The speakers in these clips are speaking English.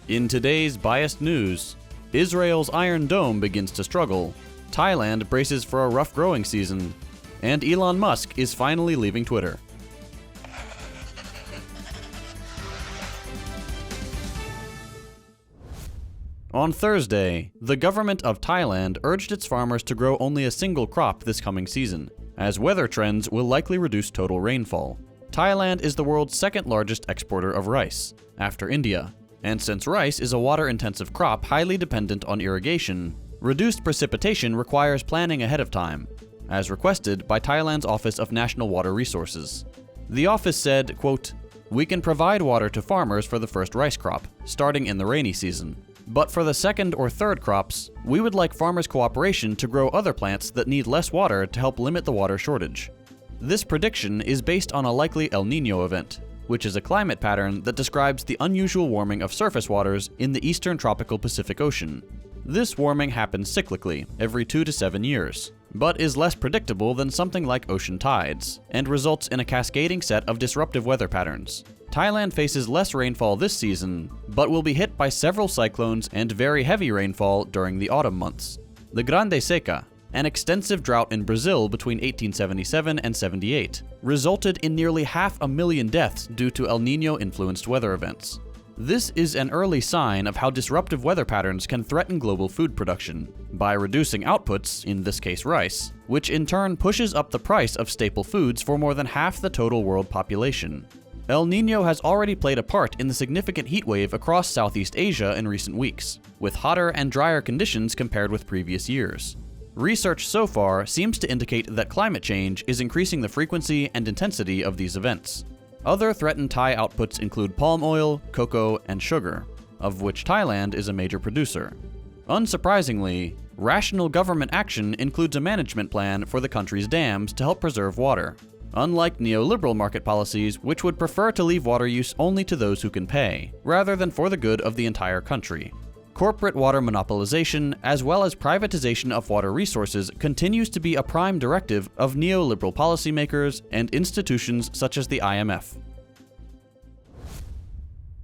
In today's biased news, Israel's Iron Dome begins to struggle, Thailand braces for a rough growing season, and Elon Musk is finally leaving Twitter. On Thursday, the government of Thailand urged its farmers to grow only a single crop this coming season, as weather trends will likely reduce total rainfall. Thailand is the world's second largest exporter of rice, after India, and since rice is a water-intensive crop highly dependent on irrigation, reduced precipitation requires planning ahead of time, as requested by Thailand's Office of National Water Resources. The office said, quote, "We can provide water to farmers for the first rice crop, starting in the rainy season. But for the second or third crops, we would like farmers' cooperation to grow other plants that need less water to help limit the water shortage." This prediction is based on a likely El Niño event, which is a climate pattern that describes the unusual warming of surface waters in the eastern tropical Pacific Ocean. This warming happens cyclically, every 2 to 7 years, but is less predictable than something like ocean tides, and results in a cascading set of disruptive weather patterns. Thailand faces less rainfall this season, but will be hit by several cyclones and very heavy rainfall during the autumn months. The Grande Seca, an extensive drought in Brazil between 1877 and 78, resulted in nearly 500,000 deaths due to El Niño-influenced weather events. This is an early sign of how disruptive weather patterns can threaten global food production, by reducing outputs, in this case rice, which in turn pushes up the price of staple foods for more than half the total world population. El Niño has already played a part in the significant heat wave across Southeast Asia in recent weeks, with hotter and drier conditions compared with previous years. Research so far seems to indicate that climate change is increasing the frequency and intensity of these events. Other threatened Thai outputs include palm oil, cocoa, and sugar, of which Thailand is a major producer. Unsurprisingly, rational government action includes a management plan for the country's dams to help preserve water, unlike neoliberal market policies which would prefer to leave water use only to those who can pay, rather than for the good of the entire country. Corporate water monopolization, as well as privatization of water resources, continues to be a prime directive of neoliberal policymakers and institutions such as the IMF.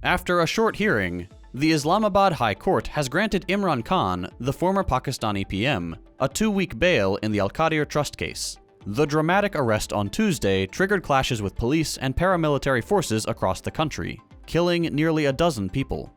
After a short hearing, the Islamabad High Court has granted Imran Khan, the former Pakistani PM, a 2-week bail in the Al-Qadir Trust case. The dramatic arrest on Tuesday triggered clashes with police and paramilitary forces across the country, killing nearly a dozen people.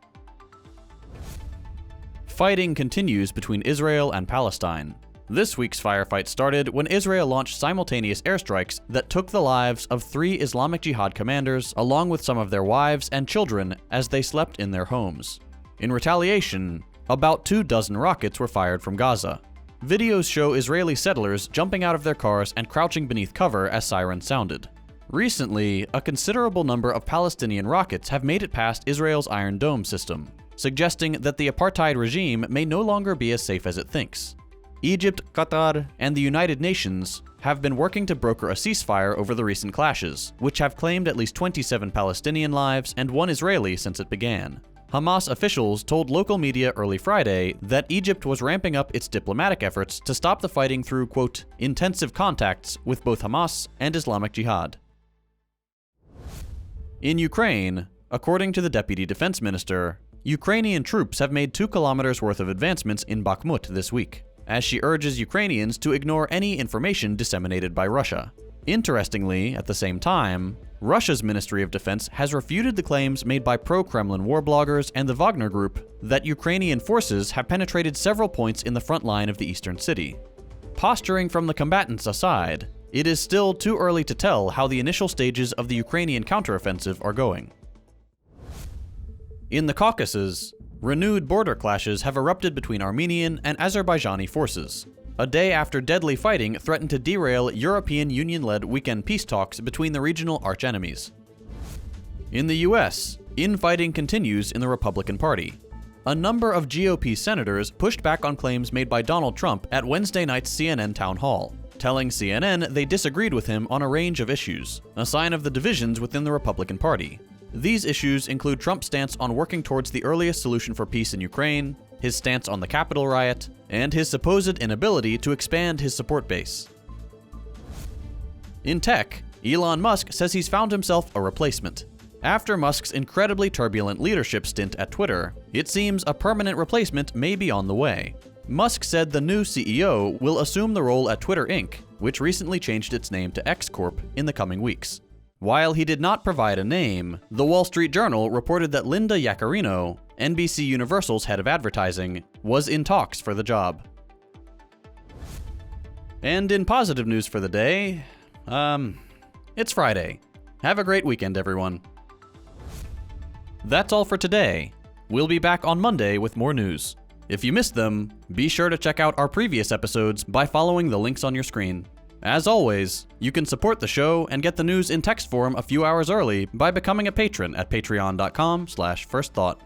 Fighting continues between Israel and Palestine. This week's firefight started when Israel launched simultaneous airstrikes that took the lives of 3 Islamic Jihad commanders along with some of their wives and children as they slept in their homes. In retaliation, about 24 rockets were fired from Gaza. Videos show Israeli settlers jumping out of their cars and crouching beneath cover as sirens sounded. Recently, a considerable number of Palestinian rockets have made it past Israel's Iron Dome system, suggesting that the apartheid regime may no longer be as safe as it thinks. Egypt, Qatar, and the United Nations have been working to broker a ceasefire over the recent clashes, which have claimed at least 27 Palestinian lives and 1 Israeli since it began. Hamas officials told local media early Friday that Egypt was ramping up its diplomatic efforts to stop the fighting through, quote, intensive contacts with both Hamas and Islamic Jihad. In Ukraine, according to the deputy defense minister, Ukrainian troops have made 2 kilometers worth of advancements in Bakhmut this week, as she urges Ukrainians to ignore any information disseminated by Russia. Interestingly, at the same time, Russia's Ministry of Defense has refuted the claims made by pro-Kremlin war bloggers and the Wagner Group that Ukrainian forces have penetrated several points in the front line of the eastern city. Posturing from the combatants aside, it is still too early to tell how the initial stages of the Ukrainian counteroffensive are going. In the Caucasus, renewed border clashes have erupted between Armenian and Azerbaijani forces, a day after deadly fighting threatened to derail European Union-led weekend peace talks between the regional archenemies. In the US, infighting continues in the Republican Party. A number of GOP senators pushed back on claims made by Donald Trump at Wednesday night's CNN town hall, telling CNN they disagreed with him on a range of issues, a sign of the divisions within the Republican Party. These issues include Trump's stance on working towards the earliest solution for peace in Ukraine, his stance on the Capitol riot, and his supposed inability to expand his support base. In tech, Elon Musk says he's found himself a replacement. After Musk's incredibly turbulent leadership stint at Twitter, it seems a permanent replacement may be on the way. Musk said the new CEO will assume the role at Twitter Inc., which recently changed its name to X Corp, in the coming weeks. While he did not provide a name, The Wall Street Journal reported that Linda Yaccarino, NBC Universal's head of advertising, was in talks for the job. And in positive news for the day, it's Friday. Have a great weekend, everyone. That's all for today. We'll be back on Monday with more news. If you missed them, be sure to check out our previous episodes by following the links on your screen. As always, you can support the show and get the news in text form a few hours early by becoming a patron at patreon.com/firstthought.